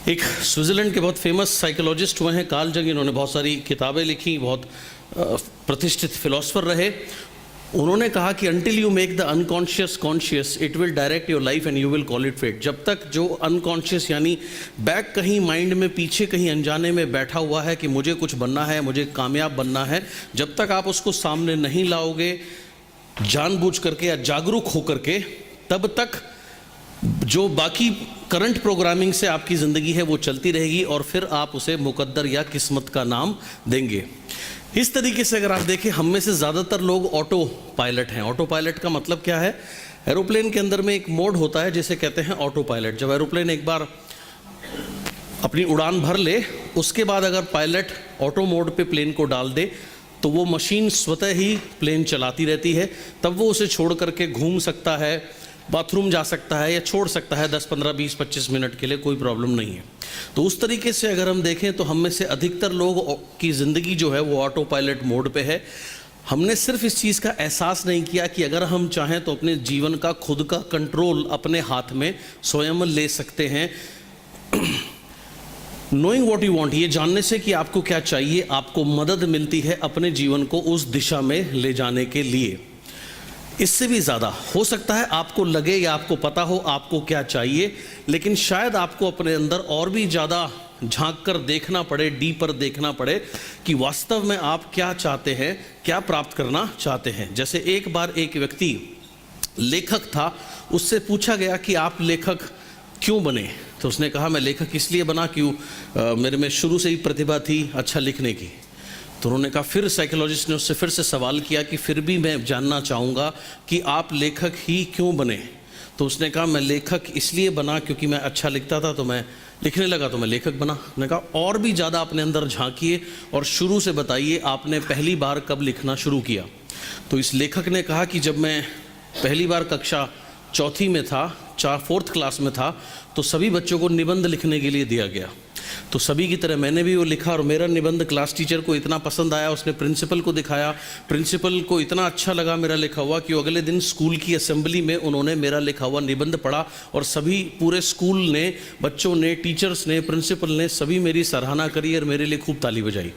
एक स्विट्ज़रलैंड के बहुत फेमस साइकोलॉजिस्ट हुए हैं कार्ल जंग। इन्होंने बहुत सारी किताबें लिखी, बहुत प्रतिष्ठित फिलोसफर रहे। उन्होंने कहा कि until you make the unconscious conscious it will direct your life and you will call it fate. जब तक जो अनकॉन्शियस यानी बैक कहीं माइंड में पीछे कहीं अनजाने में बैठा हुआ है कि मुझे कुछ बनना है, मुझे कामयाब बनना है, जब तक आप उसको सामने नहीं लाओगे जानबूझ करके या जागरूक होकर के, तब तक जो बाकी करंट प्रोग्रामिंग से आपकी ज़िंदगी है वो चलती रहेगी और फिर आप उसे मुकद्दर या किस्मत का नाम देंगे। इस तरीके से अगर आप देखें, हम में से ज़्यादातर लोग ऑटो पायलट हैं। ऑटो पायलट का मतलब क्या है? एरोप्लेन के अंदर में एक मोड होता है जिसे कहते हैं ऑटो पायलट। जब एरोप्लेन एक बार अपनी उड़ान भर ले, उसके बाद अगर पायलट ऑटो मोड पे प्लेन को डाल दे तो वो मशीन स्वतः ही प्लेन चलाती रहती है। तब वो उसे छोड़ करके घूम सकता है, बाथरूम जा सकता है या छोड़ सकता है 10, 15, 20, 25 मिनट के लिए, कोई प्रॉब्लम नहीं है। तो उस तरीके से अगर हम देखें तो हम में से अधिकतर लोग की ज़िंदगी जो है वो ऑटो पायलट मोड पे है। हमने सिर्फ इस चीज़ का एहसास नहीं किया कि अगर हम चाहें तो अपने जीवन का खुद का कंट्रोल अपने हाथ में स्वयं ले सकते हैं। नोइंग वॉट यू वॉन्ट, ये जानने से कि आपको क्या चाहिए, आपको मदद मिलती है अपने जीवन को उस दिशा में ले जाने के लिए। इससे भी ज़्यादा हो सकता है आपको लगे या आपको पता हो आपको क्या चाहिए, लेकिन शायद आपको अपने अंदर और भी ज़्यादा झांक कर देखना पड़े, डीपर देखना पड़े कि वास्तव में आप क्या चाहते हैं, क्या प्राप्त करना चाहते हैं। जैसे एक बार एक व्यक्ति लेखक था, उससे पूछा गया कि आप लेखक क्यों बने? तो उसने कहा मैं लेखक इसलिए बना क्यों, मेरे में शुरू से ही प्रतिभा थी अच्छा लिखने की। तो उन्होंने कहा, फिर साइकोलॉजिस्ट ने उससे फिर से सवाल किया कि फिर भी मैं जानना चाहूँगा कि आप लेखक ही क्यों बने? तो उसने कहा मैं लेखक इसलिए बना क्योंकि मैं अच्छा लिखता था, तो मैं लिखने लगा तो मैं लेखक बना। मैंने कहा और भी ज़्यादा अपने अंदर झांकिए और शुरू से बताइए आपने पहली बार कब लिखना शुरू किया। तो इस लेखक ने कहा कि जब मैं पहली बार कक्षा चौथी में था, 4th क्लास में था, तो सभी बच्चों को निबंध लिखने के लिए दिया गया। तो सभी की तरह मैंने भी वो लिखा और मेरा निबंध क्लास टीचर को इतना पसंद आया, उसने प्रिंसिपल को दिखाया। प्रिंसिपल को इतना अच्छा लगा मेरा लिखा हुआ कि अगले दिन स्कूल की असेंबली में उन्होंने मेरा लिखा हुआ निबंध पढ़ा और सभी पूरे स्कूल ने, बच्चों ने, टीचर्स ने, प्रिंसिपल ने सभी मेरी सराहना करी और मेरे लिए खूब ताली बजाई।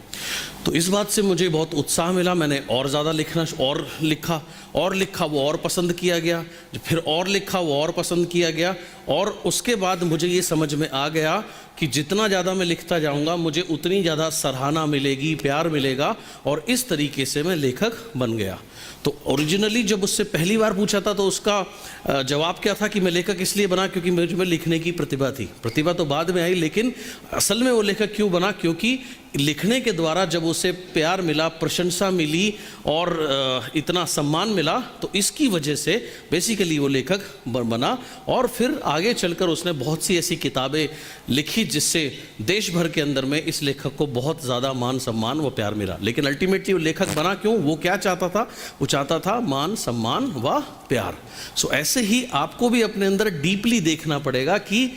तो इस बात से मुझे बहुत उत्साह मिला। मैंने और ज़्यादा लिखना और लिखा, वो और पसंद किया गया, फिर और लिखा, वो और पसंद किया गया। और उसके बाद मुझे ये समझ में आ गया कि जितना ज़्यादा मैं लिखता जाऊंगा मुझे उतनी ज़्यादा सराहना मिलेगी, प्यार मिलेगा, और इस तरीके से मैं लेखक बन गया। तो ओरिजिनली जब उससे पहली बार पूछा था तो उसका जवाब क्या था कि मैं लेखक इसलिए बना क्योंकि मुझे में लिखने की प्रतिभा थी। प्रतिभा तो बाद में आई, लेकिन असल में वो लेखक क्यों बना? क्योंकि लिखने के द्वारा जब उसे प्यार मिला, प्रशंसा मिली और इतना सम्मान मिला, तो इसकी वजह से बेसिकली वो लेखक बना। और फिर आगे चलकर उसने बहुत सी ऐसी किताबें लिखी जिससे देश भर के अंदर में इस लेखक को बहुत ज़्यादा मान सम्मान व प्यार मिला। लेकिन अल्टीमेटली वो लेखक बना क्यों? वो क्या चाहता था? वो चाहता था मान सम्मान व प्यार। सो ऐसे ही आपको भी अपने अंदर डीपली देखना पड़ेगा कि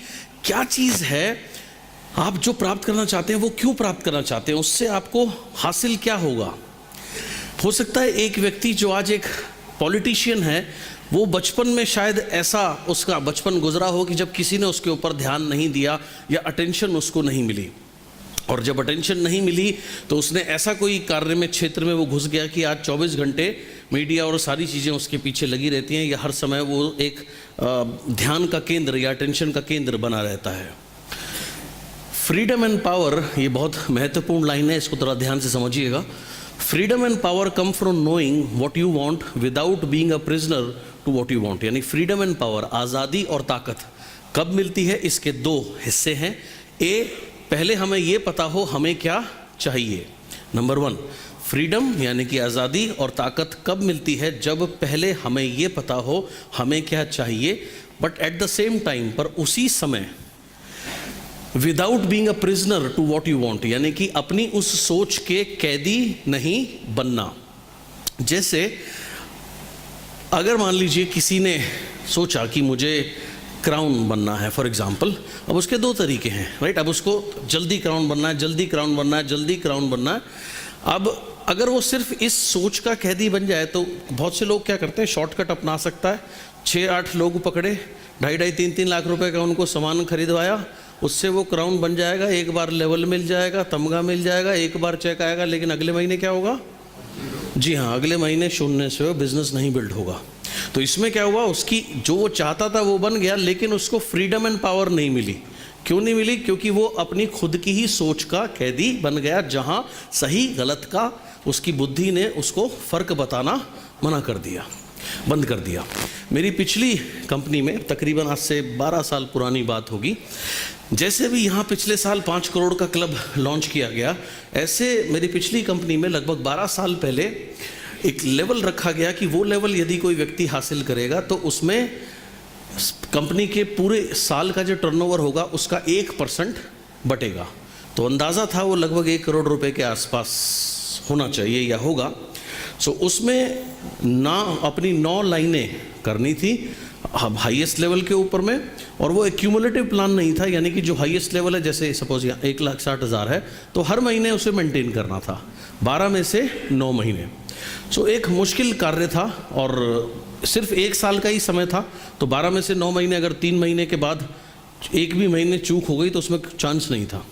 क्या चीज़ है आप जो प्राप्त करना चाहते हैं, वो क्यों प्राप्त करना चाहते हैं, उससे आपको हासिल क्या होगा। हो सकता है एक व्यक्ति जो आज एक पॉलिटिशियन है, वो बचपन में शायद ऐसा उसका बचपन गुजरा हो कि जब किसी ने उसके ऊपर ध्यान नहीं दिया या अटेंशन उसको नहीं मिली, और जब अटेंशन नहीं मिली तो उसने ऐसा कोई कार्य में क्षेत्र में वो घुस गया कि आज 24 घंटे मीडिया और सारी चीज़ें उसके पीछे लगी रहती हैं, या हर समय वो एक ध्यान का केंद्र या अटेंशन का केंद्र बना रहता है। फ्रीडम एंड पावर, ये बहुत महत्वपूर्ण लाइन है, इसको थोड़ा ध्यान से समझिएगा। Freedom and power come from knowing what you want without being a prisoner to what you want. यानी फ्रीडम एंड पावर, आज़ादी और ताकत कब मिलती है? इसके 2 हिस्से हैं। पहले हमें ये पता हो हमें क्या चाहिए। नंबर 1, फ्रीडम यानी कि आज़ादी और ताकत कब मिलती है? जब पहले हमें ये पता हो हमें क्या चाहिए, but at the same time, पर उसी समय without being a prisoner to what you want, यानी कि अपनी उस सोच के कैदी नहीं बनना। जैसे अगर मान लीजिए किसी ने सोचा कि मुझे क्राउन बनना है फॉर एग्जाम्पल, अब उसके 2 तरीके हैं, राइट? अब उसको जल्दी क्राउन बनना है, जल्दी क्राउन बनना है, जल्दी क्राउन बनना है। अब अगर वो सिर्फ इस सोच का कैदी बन जाए तो बहुत से लोग क्या करते हैं, शॉर्टकट अपना सकता है। 6-8 लोग पकड़े, 2.5-3 लाख रुपए का उनको सामान खरीदवाया उससे वो क्राउन बन जाएगा, एक बार लेवल मिल जाएगा, तमगा मिल जाएगा, एक बार चेक आएगा, लेकिन अगले महीने क्या होगा? जी हाँ, अगले महीने शून्य से बिजनेस नहीं बिल्ड होगा। तो इसमें क्या हुआ, उसकी जो वो चाहता था वो बन गया, लेकिन उसको फ्रीडम एंड पावर नहीं मिली। क्यों नहीं मिली? क्योंकि वो अपनी खुद की ही सोच का कैदी बन गया, जहाँ सही गलत का उसकी बुद्धि ने उसको फ़र्क बताना मना कर दिया, बंद कर दिया। मेरी पिछली कंपनी में, तकरीबन आज से 12 साल पुरानी बात होगी, जैसे भी यहाँ पिछले साल 5 करोड़ का क्लब लॉन्च किया गया, ऐसे मेरी पिछली कंपनी में लगभग 12 साल पहले एक लेवल रखा गया कि वो लेवल यदि कोई व्यक्ति हासिल करेगा तो उसमें कंपनी के पूरे साल का जो टर्नओवर होगा उसका 1% बटेगा। तो अंदाज़ा था वो लगभग 1 करोड़ रुपए के आसपास होना चाहिए या होगा। सो उसमें अपनी 9 लाइनें करनी थी हाईएस्ट लेवल के ऊपर में, और वो एक्यूमुलेटिव प्लान नहीं था, यानी कि जो हाईएस्ट लेवल है, जैसे सपोज यहाँ 1,60,000 है तो हर महीने उसे मेंटेन करना था, 12 में से 9 महीने। सो एक मुश्किल कार्य था और सिर्फ 1 साल का ही समय था। तो 12 में से 9 महीने, अगर 3 महीने के बाद एक भी महीने चूक हो गई तो उसमें चांस नहीं था।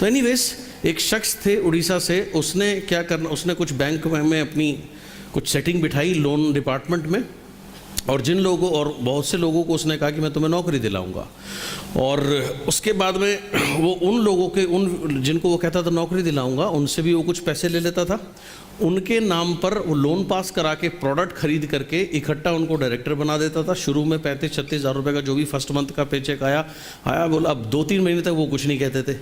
तो एनीवेज एक शख्स थे उड़ीसा से, उसने क्या करना, उसने कुछ बैंक में अपनी कुछ सेटिंग बिठाई लोन डिपार्टमेंट में, और जिन लोगों और बहुत से लोगों को उसने कहा कि मैं तुम्हें नौकरी दिलाऊंगा। और उसके बाद में वो उन लोगों के, उन जिनको वो कहता था नौकरी दिलाऊंगा, उनसे भी वो कुछ पैसे ले लेता था। उनके नाम पर वो लोन पास करा के प्रोडक्ट खरीद करके इकट्ठा उनको डायरेक्टर बना देता था। शुरू में 35-36 हज़ार रुपये का जो भी फर्स्ट मंथ का पेचेक आया बोला, अब 2-3 महीने तक वो कुछ नहीं कहते थे।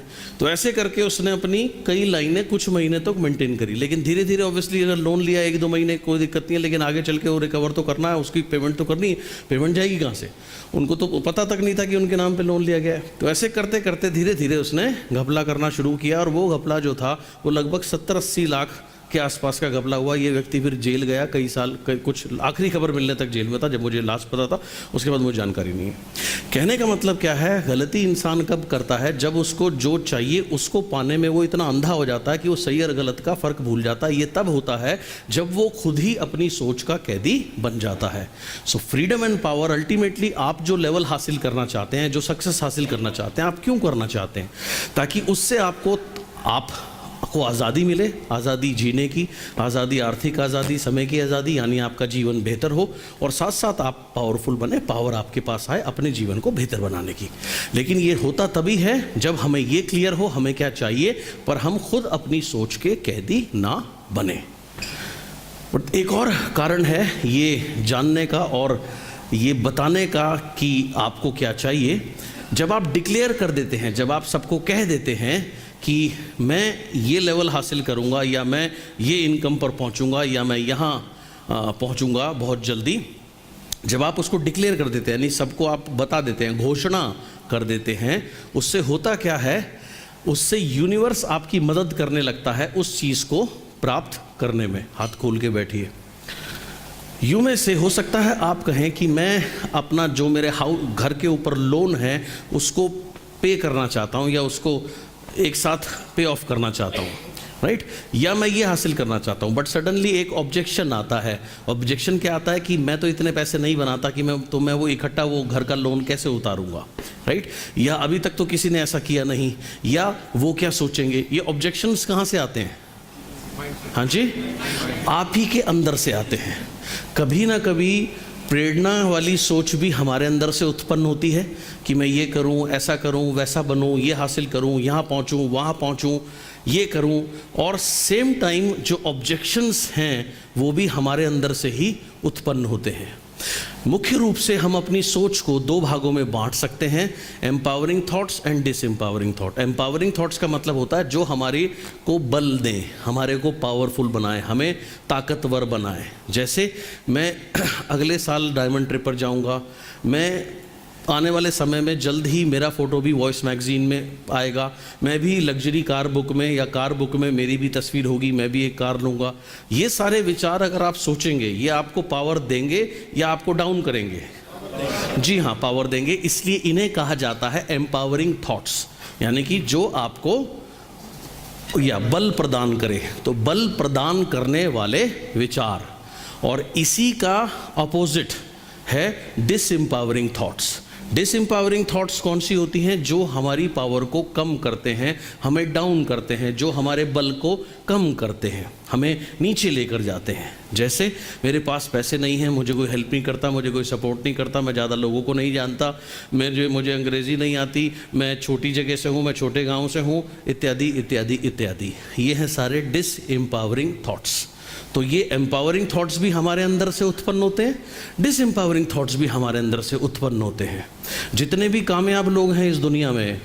तो ऐसे करके उसने अपनी कई लाइनें कुछ महीने तक मेंटेन करी, लेकिन धीरे धीरे ऑब्वियसली अगर लोन लिया 1-2 महीने कोई दिक्कत नहीं है, लेकिन आगे चल के वो रिकवर तो करना है, उसकी पेमेंट तो करनी है। पेमेंट जाएगी कहाँ से? उनको तो पता तक नहीं था कि उनके नाम पर लोन लिया गया है। तो ऐसे करते करते धीरे धीरे उसने घपला करना शुरू किया, और वो घपला जो था वो लगभग 70-80 लाख के आसपास का घपला हुआ। ये व्यक्ति फिर जेल गया कई साल, कुछ आखिरी खबर मिलने तक जेल में था, जब मुझे लास्ट पता था, उसके बाद मुझे जानकारी नहीं है। कहने का मतलब क्या है, गलती इंसान कब करता है? जब उसको जो चाहिए उसको पाने में वो इतना अंधा हो जाता है कि वो सही और गलत का फ़र्क भूल जाता है। ये तब होता है जब वो खुद ही अपनी सोच का कैदी बन जाता है। So freedom and power, ultimately आप जो लेवल हासिल करना चाहते हैं, जो सक्सेस हासिल करना चाहते हैं, आप क्यों करना चाहते हैं? ताकि उससे आपको आज़ादी मिले, आज़ादी जीने की, आज़ादी, आर्थिक आज़ादी, समय की आज़ादी, यानी आपका जीवन बेहतर हो, और साथ साथ आप पावरफुल बने, पावर आपके पास आए अपने जीवन को बेहतर बनाने की। लेकिन ये होता तभी है जब हमें ये क्लियर हो हमें क्या चाहिए, पर हम खुद अपनी सोच के कैदी ना बने। बट एक और कारण है ये जानने का और ये बताने का कि आपको क्या चाहिए। जब आप डिक्लेयर कर देते हैं, जब आप सबको कह देते हैं कि मैं ये लेवल हासिल करूंगा, या मैं ये इनकम पर पहुंचूंगा, या मैं यहाँ पहुंचूंगा बहुत जल्दी, जब आप उसको डिक्लेयर कर देते हैं, यानी सबको आप बता देते हैं, घोषणा कर देते हैं, उससे होता क्या है, उससे यूनिवर्स आपकी मदद करने लगता है उस चीज़ को प्राप्त करने में। हाथ खोल के बैठिए। यूँ में से हो सकता है आप कहें कि मैं अपना जो मेरे घर के ऊपर लोन है उसको पे करना चाहता हूँ, या उसको एक साथ पे ऑफ करना चाहता हूँ, राइट, या मैं ये हासिल करना चाहता हूँ। बट सडनली एक ऑब्जेक्शन आता है। ऑब्जेक्शन क्या आता है कि मैं तो इतने पैसे नहीं बनाता कि मैं वो इकट्ठा वो घर का लोन कैसे उतारूंगा, राइट, या अभी तक तो किसी ने ऐसा किया नहीं, या वो क्या सोचेंगे। ये ऑब्जेक्शंस कहाँ से आते हैं? हाँ जी, आप ही के अंदर से आते हैं। कभी ना कभी प्रेरणा वाली सोच भी हमारे अंदर से उत्पन्न होती है कि मैं ये करूं, ऐसा करूं, वैसा बनूं, ये हासिल करूं, यहाँ पहुंचूं, वहाँ पहुंचूं, ये करूं। और सेम टाइम जो ऑब्जेक्शंस हैं वो भी हमारे अंदर से ही उत्पन्न होते हैं। मुख्य रूप से हम अपनी सोच को 2 भागों में बांट सकते हैं, empowering thoughts and disempowering thought. Empowering thoughts का मतलब होता है जो हमारे को बल दें, हमारे को पावरफुल बनाए, हमें ताकतवर बनाए। जैसे मैं अगले साल डायमंड ट्रिप पर जाऊंगा, मैं आने वाले समय में जल्द ही मेरा फ़ोटो भी वॉइस मैगज़ीन में आएगा, मैं भी लग्जरी कार बुक में या कार बुक में मेरी भी तस्वीर होगी, मैं भी एक कार लूँगा। ये सारे विचार अगर आप सोचेंगे, ये आपको पावर देंगे या आपको डाउन करेंगे? जी हाँ, पावर देंगे। इसलिए इन्हें कहा जाता है एम्पावरिंग थॉट्स, यानी कि जो आपको या बल प्रदान करे। तो बल प्रदान करने वाले विचार, और इसी का अपोजिट है डिसएम्पावरिंग थॉट्स। डिसएम्पावरिंग थॉट्स कौन सी होती हैं? जो हमारी पावर को कम करते हैं, हमें डाउन करते हैं, जो हमारे बल को कम करते हैं, हमें नीचे लेकर जाते हैं। जैसे मेरे पास पैसे नहीं हैं, मुझे कोई हेल्प नहीं करता, मुझे कोई सपोर्ट नहीं करता, मैं ज़्यादा लोगों को नहीं जानता, मुझे अंग्रेज़ी नहीं आती, मैं छोटी जगह से हूँ, मैं छोटे गाँव से हूँ, इत्यादि इत्यादि इत्यादि। ये हैं सारे डिसएम्पावरिंग थॉट्स। तो ये एम्पावरिंग थॉट्स भी हमारे अंदर से उत्पन्न होते हैं, डिसएम्पावरिंग थॉट्स भी हमारे अंदर से उत्पन्न होते हैं। जितने भी कामयाब लोग हैं इस दुनिया में,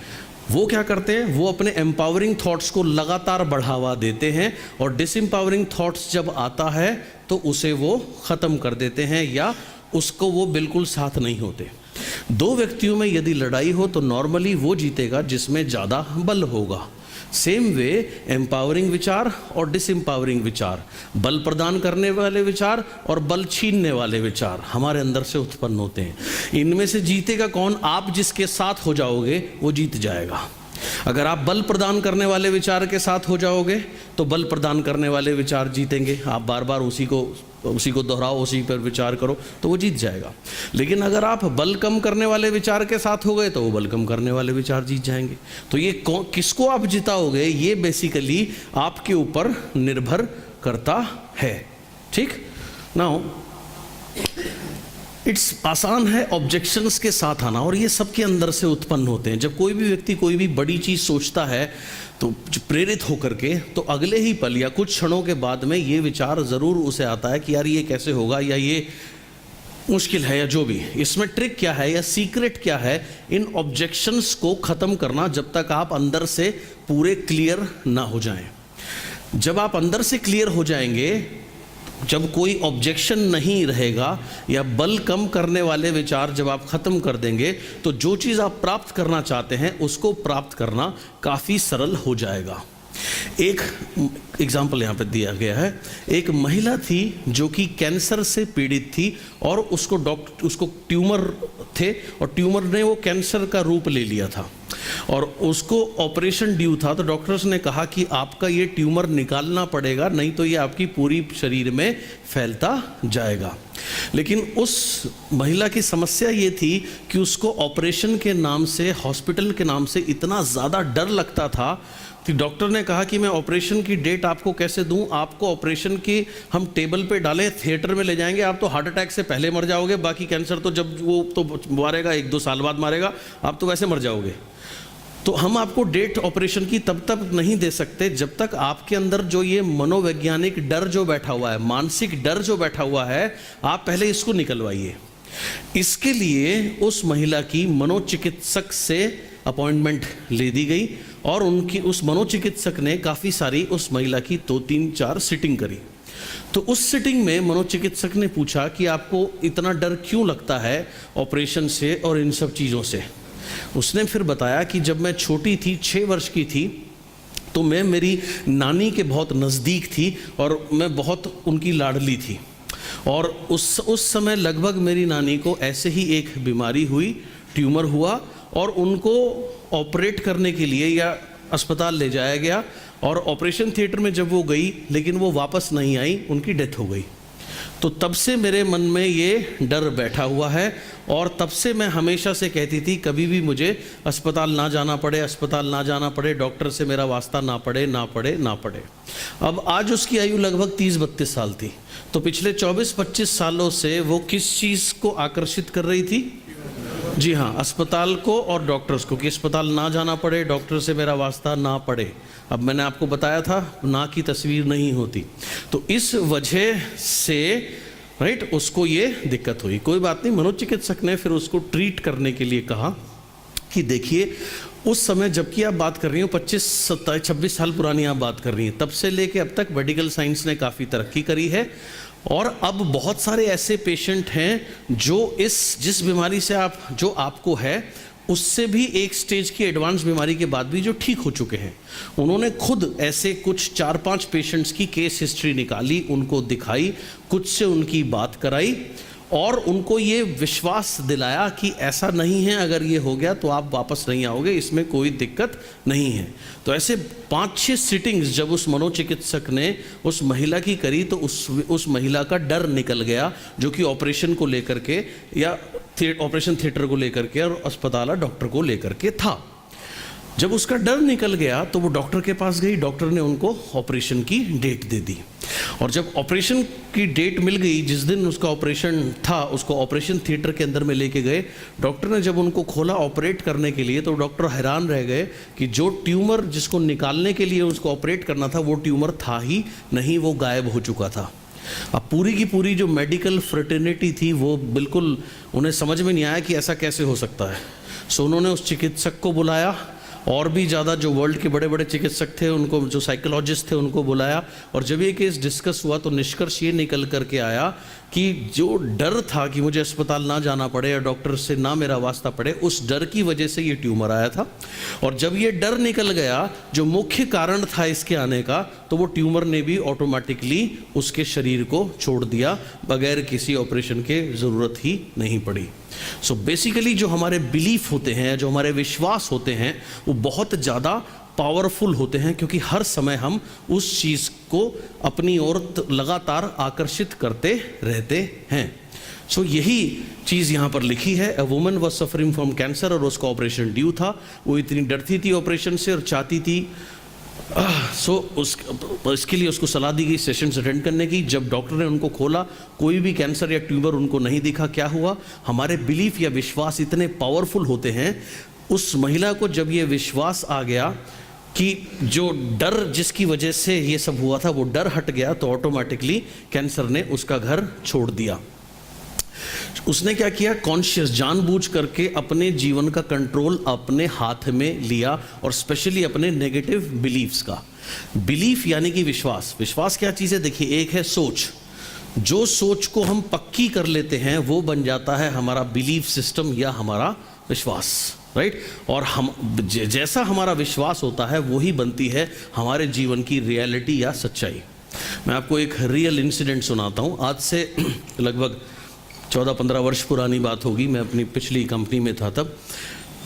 वो क्या करते हैं? वो अपने एम्पावरिंग थॉट्स को लगातार बढ़ावा देते हैं, और डिसएम्पावरिंग थॉट्स जब आता है तो उसे वो ख़त्म कर देते हैं, या उसको वो बिल्कुल साथ नहीं होते। दो व्यक्तियों में यदि लड़ाई हो तो नॉर्मली वो जीतेगा जिसमें ज़्यादा बल होगा। सेम वे एम्पावरिंग विचार और डिसएम्पावरिंग विचार, बल प्रदान करने वाले विचार और बल छीनने वाले विचार हमारे अंदर से उत्पन्न होते हैं। इनमें से जीतेगा कौन? आप जिसके साथ हो जाओगे वो जीत जाएगा। अगर आप बल प्रदान करने वाले विचार के साथ हो जाओगे तो बल प्रदान करने वाले विचार जीतेंगे। आप बार बार उसी को दोहराओ, उसी पर विचार करो तो वो जीत जाएगा। लेकिन अगर आप बल कम करने वाले विचार के साथ हो गए तो वो बल कम करने वाले विचार जीत जाएंगे। तो ये किसको आप जिताओगे, ये बेसिकली आपके ऊपर निर्भर करता है। ठीक नाउ इट्स आसान है ऑब्जेक्शंस के साथ आना, और ये सबके अंदर से उत्पन्न होते हैं। जब कोई भी व्यक्ति कोई भी बड़ी चीज़ सोचता है तो प्रेरित होकर के, तो अगले ही पल या कुछ क्षणों के बाद में ये विचार ज़रूर उसे आता है कि यार ये कैसे होगा, या ये मुश्किल है, या जो भी। इसमें ट्रिक क्या है या सीक्रेट क्या है? इन ऑब्जेक्शंस को ख़त्म करना, जब तक आप अंदर से पूरे क्लियर ना हो जाएं। जब आप अंदर से क्लियर हो जाएंगे, जब कोई ऑब्जेक्शन नहीं रहेगा या बल कम करने वाले विचार जब आप ख़त्म कर देंगे, तो जो चीज़ आप प्राप्त करना चाहते हैं उसको प्राप्त करना काफ़ी सरल हो जाएगा। एक एग्जाम्पल यहाँ पे दिया गया है। एक महिला थी जो कि कैंसर से पीड़ित थी, और उसको ट्यूमर थे, और ट्यूमर ने वो कैंसर का रूप ले लिया था, और उसको ऑपरेशन ड्यू था। तो डॉक्टर्स ने कहा कि आपका ये ट्यूमर निकालना पड़ेगा, नहीं तो ये आपकी पूरी शरीर में फैलता जाएगा। लेकिन उस महिला की समस्या ये थी कि उसको ऑपरेशन के नाम से, हॉस्पिटल के नाम से इतना ज़्यादा डर लगता था कि डॉक्टर ने कहा कि मैं ऑपरेशन की डेट आपको कैसे दूं? आपको ऑपरेशन की हम टेबल पे डालें, थिएटर में ले जाएंगे, आप तो हार्ट अटैक से पहले मर जाओगे, बाकी कैंसर तो जब वो तो मारेगा 1-2 साल बाद मारेगा, आप तो वैसे मर जाओगे। तो हम आपको डेट ऑपरेशन की तब तक नहीं दे सकते जब तक आपके अंदर जो ये मनोवैज्ञानिक डर जो बैठा हुआ है, मानसिक डर जो बैठा हुआ है, आप पहले इसको निकलवाइए। इसके लिए उस महिला की मनोचिकित्सक से अपॉइंटमेंट ले दी गई, और उनकी उस मनोचिकित्सक ने काफ़ी सारी उस महिला की 2-3-4 सिटिंग करी। तो उस सिटिंग में मनोचिकित्सक ने पूछा कि आपको इतना डर क्यों लगता है ऑपरेशन से और इन सब चीज़ों से। उसने फिर बताया कि जब मैं छोटी थी, 6 वर्ष की थी, तो मैं मेरी नानी के बहुत नज़दीक थी और मैं बहुत उनकी लाडली थी, और उस समय लगभग मेरी नानी को ऐसे ही एक बीमारी हुई, ट्यूमर हुआ, और उनको ऑपरेट करने के लिए या अस्पताल ले जाया गया, और ऑपरेशन थिएटर में जब वो गई लेकिन वो वापस नहीं आई, उनकी डेथ हो गई। तो तब से मेरे मन में ये डर बैठा हुआ है, और तब से मैं हमेशा से कहती थी कभी भी मुझे अस्पताल ना जाना पड़े, अस्पताल ना जाना पड़े, डॉक्टर से मेरा वास्ता ना पड़े, ना पड़े, ना पड़े। अब आज उसकी आयु लगभग 30-32 साल थी। तो पिछले 24-25 सालों से वो किस चीज़ को आकर्षित कर रही थी? जी हाँ, अस्पताल को और डॉक्टर्स को, कि अस्पताल ना जाना पड़े, डॉक्टर से मेरा वास्ता ना पड़े। अब मैंने आपको बताया था ना की तस्वीर नहीं होती, तो इस वजह से राइट उसको ये दिक्कत हुई। कोई बात नहीं, मनोचिकित्सक ने फिर उसको ट्रीट करने के लिए कहा कि देखिए उस समय, जबकि आप बात कर रही हो 25-26 साल पुरानी आप बात कर रही हैं, तब से लेके अब तक मेडिकल साइंस ने काफ़ी तरक्की करी है, और अब बहुत सारे ऐसे पेशेंट हैं जो जिस बीमारी से जो आपको है उससे भी एक स्टेज की एडवांस बीमारी के बाद भी जो ठीक हो चुके हैं। उन्होंने खुद ऐसे कुछ 4-5 पेशेंट्स की केस हिस्ट्री निकाली, उनको दिखाई, कुछ से उनकी बात कराई, और उनको ये विश्वास दिलाया कि ऐसा नहीं है, अगर ये हो गया तो आप वापस नहीं आओगे, इसमें कोई दिक्कत नहीं है। तो ऐसे 5-6 सिटिंग्स जब उस मनोचिकित्सक ने उस महिला की करी तो उस महिला का डर निकल गया, जो कि ऑपरेशन को लेकर के या ऑपरेशन थिएटर को लेकर के और अस्पताल डॉक्टर को लेकर के था। जब उसका डर निकल गया तो वो डॉक्टर के पास गई, डॉक्टर ने उनको ऑपरेशन की डेट दे दी। और जब ऑपरेशन की डेट मिल गई, जिस दिन उसका ऑपरेशन था, उसको ऑपरेशन थिएटर के अंदर में लेके गए। डॉक्टर ने जब उनको खोला ऑपरेट करने के लिए, तो डॉक्टर हैरान रह गए कि जो ट्यूमर जिसको निकालने के लिए उसको ऑपरेट करना था, वो ट्यूमर था ही नहीं, वो गायब हो चुका था। अब पूरी की पूरी जो मेडिकल फ्रेटर्निटी थी वो बिल्कुल उन्हें समझ में नहीं आया कि ऐसा कैसे हो सकता है। सो उन्होंने उस चिकित्सक को बुलाया, और भी ज़्यादा जो वर्ल्ड के बड़े बड़े चिकित्सक थे उनको, जो साइकोलॉजिस्ट थे उनको बुलाया। और जब ये केस डिस्कस हुआ तो निष्कर्ष ये निकल करके आया कि जो डर था कि मुझे अस्पताल ना जाना पड़े या डॉक्टर से ना मेरा वास्ता पड़े, उस डर की वजह से ये ट्यूमर आया था। और जब ये डर निकल गया, जो मुख्य कारण था इसके आने का, तो वो ट्यूमर ने भी ऑटोमेटिकली उसके शरीर को छोड़ दिया, बगैर किसी ऑपरेशन के ज़रूरत ही नहीं पड़ी। सो बेसिकली जो हमारे बिलीफ होते हैं, जो हमारे विश्वास होते हैं, वो बहुत ज़्यादा पावरफुल होते हैं, क्योंकि हर समय हम उस चीज़ को अपनी ओर लगातार आकर्षित करते रहते हैं। सो यही चीज़ यहाँ पर लिखी है। A woman was suffering from cancer, और उसका ऑपरेशन ड्यू था। वो इतनी डरती थी ऑपरेशन से और चाहती थी इसके लिए उसको सलाह दी गई सेशंस अटेंड करने की। जब डॉक्टर ने उनको खोला, कोई भी कैंसर या ट्यूमर उनको नहीं दिखा। क्या हुआ? हमारे बिलीफ या विश्वास इतने पावरफुल होते हैं। उस महिला को जब ये विश्वास आ गया कि जो डर जिसकी वजह से ये सब हुआ था, वो डर हट गया, तो ऑटोमेटिकली कैंसर ने उसका घर छोड़ दिया। उसने क्या किया? कॉन्शियस, जानबूझ करके अपने जीवन का कंट्रोल अपने हाथ में लिया, और स्पेशली अपने नेगेटिव बिलीफ्स का। बिलीफ यानी कि विश्वास। विश्वास क्या चीज़ है? देखिए, एक है सोच। जो सोच को हम पक्की कर लेते हैं वो बन जाता है हमारा बिलीफ सिस्टम या हमारा विश्वास, राइट। और हम जैसा हमारा विश्वास होता है वही बनती है हमारे जीवन की रियलिटी या सच्चाई। मैं आपको एक रियल इंसिडेंट सुनाता हूँ। आज से लगभग 14-15 वर्ष पुरानी बात होगी। मैं अपनी पिछली कंपनी में था तब।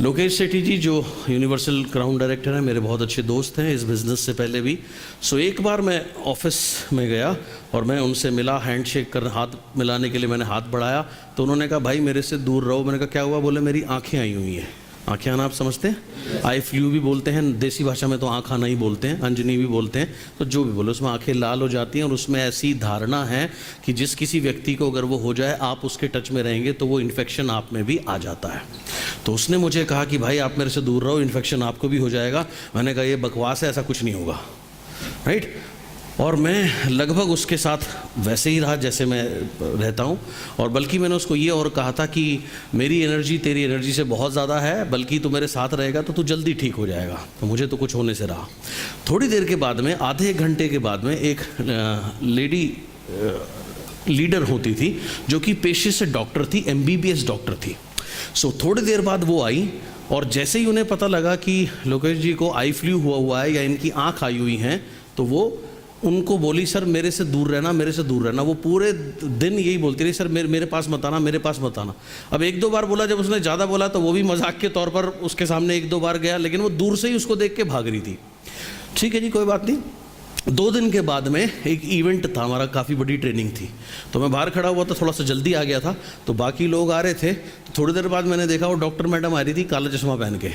लोकेश सेठी जी जो यूनिवर्सल क्राउन डायरेक्टर हैं, मेरे बहुत अच्छे दोस्त हैं इस बिज़नेस से पहले भी। सो एक बार मैं ऑफिस में गया और मैं उनसे मिला, हैंडशेक कर हाथ मिलाने के लिए मैंने हाथ बढ़ाया, तो उन्होंने कहा भाई मेरे से दूर रहो। मैंने कहा क्या हुआ? बोले मेरी आंखें आई हुई हैं। आंखें आना आप समझते हैं? आई फ्लू भी बोलते हैं, देसी भाषा में तो आँख आना ही बोलते हैं, अंजनी भी बोलते हैं, तो जो भी बोले, उसमें आंखें लाल हो जाती हैं। और उसमें ऐसी धारणा है कि जिस किसी व्यक्ति को अगर वो हो जाए, आप उसके टच में रहेंगे तो वो इन्फेक्शन आप में भी आ जाता है। तो उसने मुझे कहा कि भाई आप मेरे से दूर रहो, इन्फेक्शन आपको भी हो जाएगा। मैंने कहा ये बकवास है, ऐसा कुछ नहीं होगा, राइट। और मैं लगभग उसके साथ वैसे ही रहा जैसे मैं रहता हूँ। और बल्कि मैंने उसको ये और कहा था कि मेरी एनर्जी तेरी एनर्जी से बहुत ज़्यादा है, बल्कि तू मेरे साथ रहेगा तो तू जल्दी ठीक हो जाएगा। तो मुझे तो कुछ होने से रहा। थोड़ी देर के बाद में, आधे एक घंटे के बाद में, एक लेडी लीडर होती थी जो कि पेशे से डॉक्टर थी, MBBS डॉक्टर थी। सो थोड़ी देर बाद वो आई, और जैसे ही उन्हें पता लगा कि लोकेश जी को आई फ्लू हुआ है या इनकी आँख आई हुई हैं, तो वो उनको बोली सर मेरे से दूर रहना, मेरे से दूर रहना। वो पूरे दिन यही बोलती रही, सर मेरे पास मत आना, मेरे पास मत आना। अब 1-2 बार बोला, जब उसने ज़्यादा बोला तो वो भी मजाक के तौर पर उसके सामने 1-2 बार गया, लेकिन वो दूर से ही उसको देख के भाग रही थी। ठीक है जी, कोई बात नहीं। 2 दिन के बाद में एक इवेंट था हमारा, काफ़ी बड़ी ट्रेनिंग थी, तो मैं बाहर खड़ा हुआ था, थोड़ा सा जल्दी आ गया था, तो बाकी लोग आ रहे थे। तो थोड़ी देर बाद मैंने देखा वो डॉक्टर मैडम आ रही थी काला चश्मा पहन के,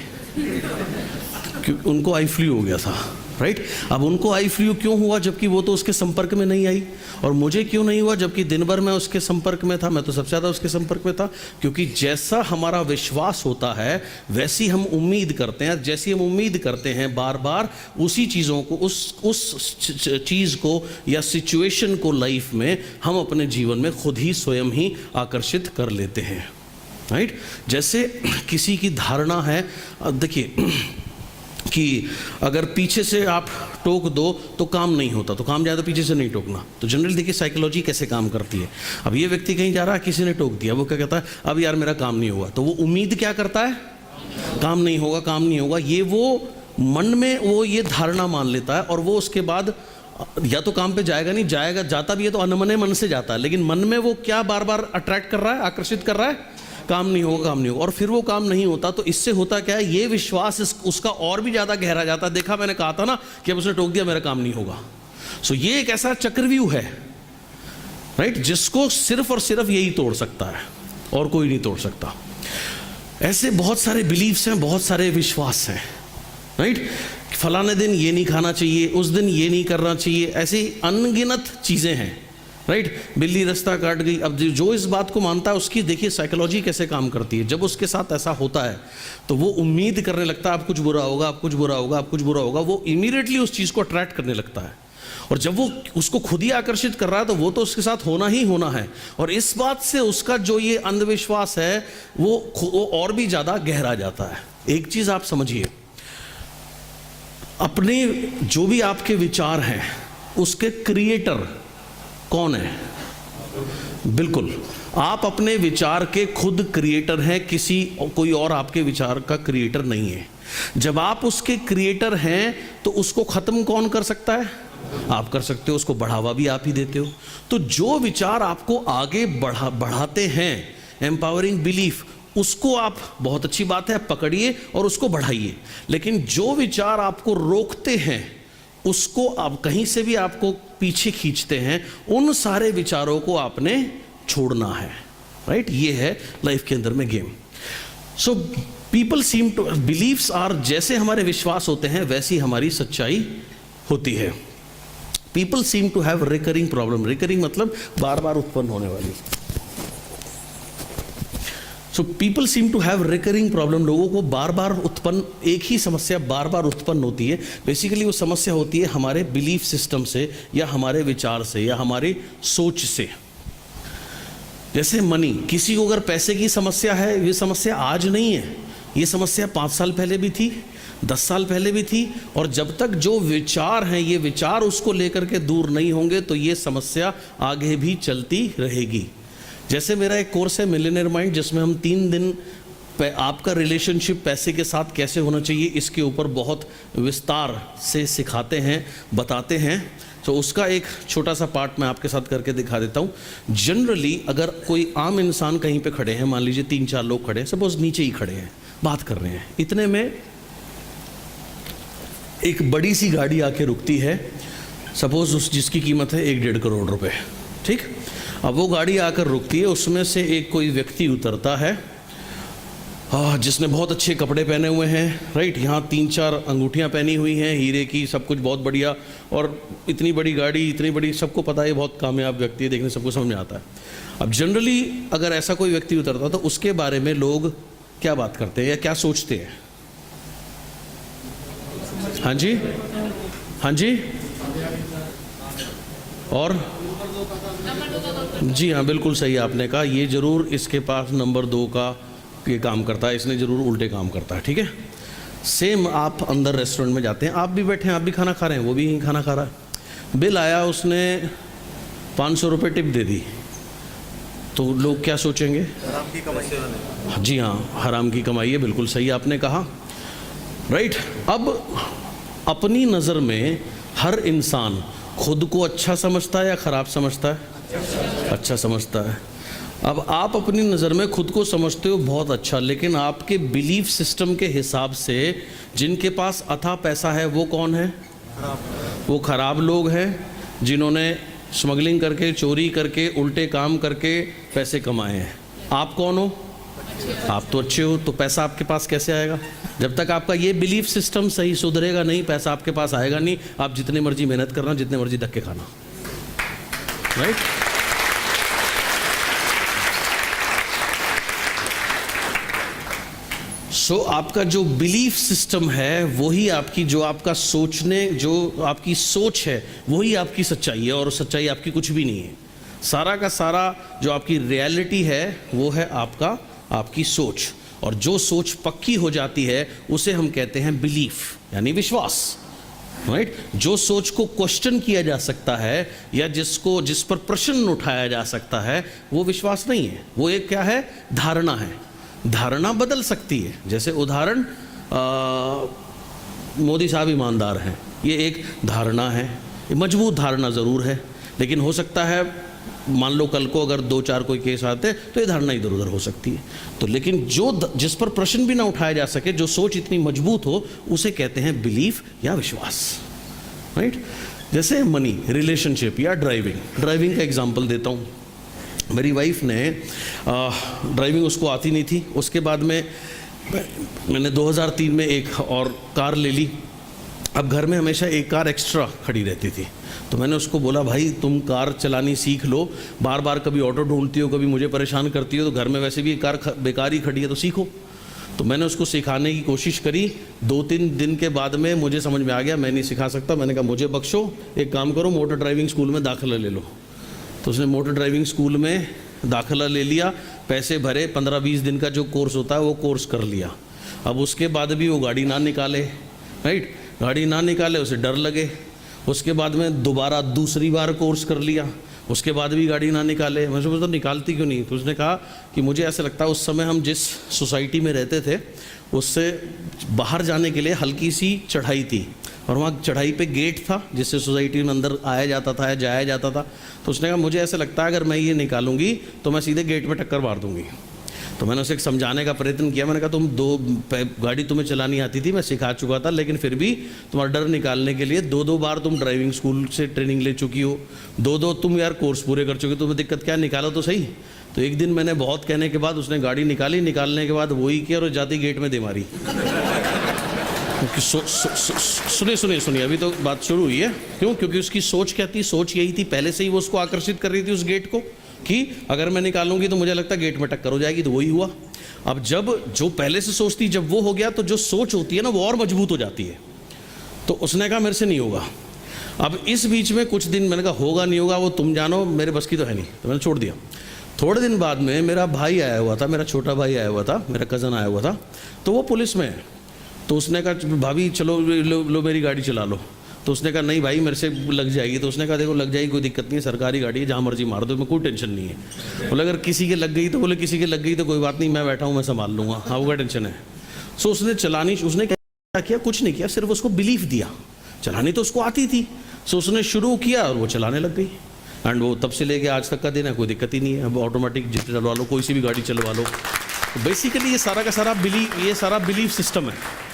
क्योंकि उनको आई फ्लू हो गया था, राइट। अब उनको आई फ्लू क्यों हुआ जबकि वो तो उसके संपर्क में नहीं आई, और मुझे क्यों नहीं हुआ जबकि दिन भर मैं उसके संपर्क में था? मैं तो सबसे ज़्यादा उसके संपर्क में था, क्योंकि जैसा हमारा विश्वास होता है वैसी हम उम्मीद करते हैं। जैसी हम उम्मीद करते हैं बार बार उसी चीज़ों को, उस चीज़ को या सिचुएशन को लाइफ में हम अपने जीवन में खुद ही स्वयं ही आकर्षित कर लेते हैं, राइट। जैसे किसी की धारणा है, देखिए कि अगर पीछे से आप टोक दो तो काम नहीं होता, तो काम ज़्यादा पीछे से नहीं टोकना। तो जनरली देखिए साइकोलॉजी कैसे काम करती है। अब ये व्यक्ति कहीं जा रहा है, किसी ने टोक दिया, वो क्या कहता है? अब यार मेरा काम नहीं हुआ, तो वो उम्मीद क्या करता है? काम नहीं होगा, काम नहीं होगा। ये वो मन में वो ये धारणा मान लेता है, और वो उसके बाद या तो काम पे जाएगा नहीं, जाएगा जाता भी है तो अनमने मन से जाता है, लेकिन मन में वो क्या बार बार अट्रैक्ट कर रहा है, आकर्षित कर रहा है, काम नहीं होगा, काम नहीं होगा, और फिर वो काम नहीं होता। तो इससे होता क्या है, ये विश्वास उसका और भी ज़्यादा गहरा जाता है। देखा, मैंने कहा था ना कि अब उसने टोक दिया, मेरा काम नहीं होगा। सो ये एक ऐसा चक्रव्यूह है, राइट, जिसको सिर्फ और सिर्फ यही तोड़ सकता है और कोई नहीं तोड़ सकता। ऐसे बहुत सारे बिलीव्स हैं, बहुत सारे विश्वास हैं, राइट। फलाने दिन ये नहीं खाना चाहिए, उस दिन ये नहीं करना चाहिए, ऐसी अनगिनत चीज़ें हैं, राइट। बिल्ली रास्ता काट गई, अब जो इस बात को मानता है उसकी देखिए साइकोलॉजी कैसे काम करती है। जब उसके साथ ऐसा होता है तो वो उम्मीद करने लगता है अब कुछ बुरा होगा, अब कुछ बुरा होगा, अब कुछ बुरा होगा। वो इमीडिएटली उस चीज़ को अट्रैक्ट करने लगता है, और जब वो उसको खुद ही आकर्षित कर रहा है तो वो तो उसके साथ होना ही होना है। और इस बात से उसका जो ये अंधविश्वास है वो और भी ज़्यादा गहरा जाता है। एक चीज़ आप समझिए, अपने जो भी आपके विचार हैं उसके क्रिएटर कौन है? बिल्कुल, आप अपने विचार के खुद क्रिएटर हैं, कोई और आपके विचार का क्रिएटर नहीं है। जब आप उसके क्रिएटर हैं तो उसको ख़त्म कौन कर सकता है? आप कर सकते हो, उसको बढ़ावा भी आप ही देते हो। तो जो विचार आपको आगे बढ़ाते हैं, एम्पावरिंग बिलीफ, उसको आप, बहुत अच्छी बात है, पकड़िए और उसको बढ़ाइए। लेकिन जो विचार आपको रोकते हैं, उसको आप कहीं से भी आपको पीछे खींचते हैं, उन सारे विचारों को आपने छोड़ना है, राइट। ये है लाइफ के अंदर में game. So people seem to believes are, जैसे हमारे विश्वास होते हैं वैसी हमारी सच्चाई होती है। People seem to have recurring problem. Recurring मतलब बार बार उत्पन्न होने वाली। So people seem to have recurring problem. लोगों को बार बार उत्पन्न, एक ही समस्या बार बार उत्पन्न होती है। बेसिकली वो समस्या होती है हमारे बिलीफ सिस्टम से, या हमारे विचार से, या हमारी सोच से। जैसे मनी, किसी को अगर पैसे की समस्या है, ये समस्या आज नहीं है, ये समस्या 5 साल पहले भी थी, 10 साल पहले भी थी, और जब तक जो विचार हैं, ये विचार उसको लेकर के दूर नहीं होंगे तो ये समस्या आगे भी चलती रहेगी। जैसे मेरा एक कोर्स है मिलियनेयर माइंड, जिसमें हम 3 दिन आपका रिलेशनशिप पैसे के साथ कैसे होना चाहिए, इसके ऊपर बहुत विस्तार से सिखाते हैं, बताते हैं। तो उसका एक छोटा सा पार्ट मैं आपके साथ करके दिखा देता हूँ। जनरली अगर कोई आम इंसान कहीं पे खड़े हैं, मान लीजिए 3-4 लोग खड़े हैं, सपोज नीचे ही खड़े हैं, बात कर रहे हैं, इतने में एक बड़ी सी गाड़ी आके रुकती है, सपोज जिसकी कीमत है 1-1.5 करोड़ रुपए, ठीक। अब वो गाड़ी आकर रुकती है, उसमें से एक कोई व्यक्ति उतरता है, जिसने बहुत अच्छे कपड़े पहने हुए हैं, राइट। यहाँ 3-4 अंगूठियाँ पहनी हुई हैं हीरे की, सब कुछ बहुत बढ़िया, और इतनी बड़ी गाड़ी, इतनी बड़ी, सबको पता है बहुत कामयाब व्यक्ति है, देखने सबको समझ में आता है। अब जनरली अगर ऐसा कोई व्यक्ति उतरता तो उसके बारे में लोग क्या बात करते हैं या क्या सोचते हैं? हाँ जी, हाँ जी, और जी हाँ, बिल्कुल सही आपने कहा, ये ज़रूर इसके पास नंबर 2 का ये काम करता है, इसने ज़रूर उल्टे काम करता है, ठीक है। सेम आप अंदर रेस्टोरेंट में जाते हैं, आप भी बैठे हैं, आप भी खाना खा रहे हैं, वो भी यहीं खाना खा रहा है, बिल आया, उसने 500 रुपये टिप दे दी, तो लोग क्या सोचेंगे? हराम की कमाई। जी हाँ, हराम की कमाई है, बिल्कुल सही आपने कहा, राइट। अब अपनी नज़र में हर इंसान खुद को अच्छा समझता है या ख़राब समझता है? अच्छा समझता है। अब आप अपनी नज़र में खुद को समझते हो बहुत अच्छा, लेकिन आपके बिलीफ सिस्टम के हिसाब से जिनके पास अथाह पैसा है वो कौन है? वो खराब लोग हैं, जिन्होंने स्मगलिंग करके, चोरी करके, उल्टे काम करके पैसे कमाए हैं। आप कौन हो? आप तो अच्छे हो, तो पैसा आपके पास कैसे आएगा? जब तक आपका ये बिलीफ सिस्टम सही सुधरेगा नहीं, पैसा आपके पास आएगा नहीं। आप जितने मर्जी मेहनत करना, जितने मर्जी धक्के खाना, राइट। सो आपका जो बिलीफ सिस्टम है वही आपकी, जो आपका सोचने, जो आपकी सोच है वही आपकी सच्चाई है, और सच्चाई आपकी कुछ भी नहीं है। सारा का सारा जो आपकी रियलिटी है वो है आपकी सोच, और जो सोच पक्की हो जाती है उसे हम कहते हैं बिलीफ, यानी विश्वास, राइट। जो सोच को क्वेश्चन किया जा सकता है या जिस पर प्रश्न उठाया जा सकता है वो विश्वास नहीं है, वो एक क्या है? धारणा है। धारणा बदल सकती है, जैसे उदाहरण मोदी साहब ईमानदार हैं, ये एक धारणा है। मजबूत धारणा ज़रूर है, लेकिन हो सकता है मान लो कल को अगर 2-4 कोई केस आते तो ये धारणा इधर उधर हो सकती है। तो लेकिन जिस पर प्रश्न भी ना उठाया जा सके, जो सोच इतनी मजबूत हो, उसे कहते हैं बिलीफ या विश्वास, राइट। जैसे मनी, रिलेशनशिप या ड्राइविंग का एग्जांपल देता हूँ। मेरी वाइफ ने ड्राइविंग उसको आती नहीं थी, उसके बाद में मैंने 2003 में एक और कार ले ली। अब घर में हमेशा एक कार एक्स्ट्रा खड़ी रहती थी, तो मैंने उसको बोला भाई तुम कार चलानी सीख लो, बार बार कभी ऑटो ढूंढती हो, कभी मुझे परेशान करती हो, तो घर में वैसे भी एक कार बेकार ही खड़ी है, तो सीखो। तो मैंने उसको सिखाने की कोशिश करी। 2-3 दिन के बाद में मुझे समझ में आ गया मैं नहीं सिखा सकता। मैंने कहा मुझे बख्शो, एक काम करो मोटर ड्राइविंग स्कूल में दाखिला ले लो। तो उसने मोटर ड्राइविंग स्कूल में दाखिला ले लिया, पैसे भरे, 15-20 दिन का जो कोर्स होता है वो कोर्स कर लिया। अब उसके बाद भी वो गाड़ी ना निकाले, राइट, गाड़ी ना निकाले, उसे डर लगे। उसके बाद में दोबारा दूसरी बार कोर्स कर लिया, उसके बाद भी गाड़ी ना निकाले। मैं सोचता निकालती क्यों नहीं? तो उसने कहा कि मुझे ऐसा लगता है उस समय हम जिस सोसाइटी में रहते थे उससे बाहर जाने के लिए हल्की सी चढ़ाई थी, और वहाँ चढ़ाई पे गेट था जिससे सोसाइटी में अंदर आया जाता था या जाया जाता था। तो उसने कहा मुझे ऐसा लगता है अगर मैं ये निकालूंगी तो मैं सीधे गेट में टक्कर मार दूंगी। तो मैंने उसे समझाने का प्रयत्न किया। मैंने कहा तुम गाड़ी तुम्हें चलानी आती थी, मैं सिखा चुका था, लेकिन फिर भी तुम्हारा डर निकालने के लिए 2 बार तुम ड्राइविंग स्कूल से ट्रेनिंग ले चुकी हो, 2 तुम यार कोर्स पूरे कर चुके हो, तुम्हें दिक्कत क्या, निकालो तो सही। तो एक दिन मैंने बहुत कहने के बाद उसने गाड़ी निकाली, निकालने के बाद वही किया और जाती गेट में दे मारी। सुनिए अभी तो बात शुरू हुई है। क्यों? क्योंकि उसकी सोच क्या थी? सोच यही थी, पहले से ही वो उसको आकर्षित कर रही थी उस गेट को, कि अगर मैं निकालूंगी तो मुझे लगता है गेट में टक्कर हो जाएगी। तो वही हुआ। अब जब जो पहले से सोचती जब वो हो गया तो जो सोच होती है ना वो और मजबूत हो जाती है। तो उसने कहा मेरे से नहीं होगा। अब इस बीच में कुछ दिन मैंने कहा होगा नहीं होगा वो तुम जानो, मेरे बस की तो है नहीं, तो मैंने छोड़ दिया। थोड़े दिन बाद में मेरा भाई आया हुआ था, मेरा छोटा भाई आया हुआ था, मेरा कज़न आया हुआ था, तो वो पुलिस में है। तो उसने कहा भाभी चलो लो मेरी गाड़ी चला लो। तो उसने कहा नहीं भाई मेरे से लग जाएगी। तो उसने कहा देखो लग जाएगी कोई दिक्कत नहीं है, सरकारी गाड़ी है, जहाँ मर्जी मार दो, मैं कोई टेंशन नहीं है। बोले अगर किसी के लग गई तो, बोले किसी के लग गई तो कोई बात नहीं, मैं बैठा हूँ, मैं संभाल लूँगा, हाँ वो क्या टेंशन है। सो उसने चलानी, उसने क्या किया? कुछ नहीं किया, सिर्फ उसको बिलीफ दिया। चलानी तो उसको आती थी। सो उसने शुरू किया और वो चलाने लग गई, एंड वो तब से लेके आज तक का दिन है, कोई दिक्कत ही नहीं है। अब ऑटोमेटिक जितने चलवा लो, कोई सी भी गाड़ी चलवा लो। बेसिकली ये सारा का सारा बिलीफ सिस्टम है।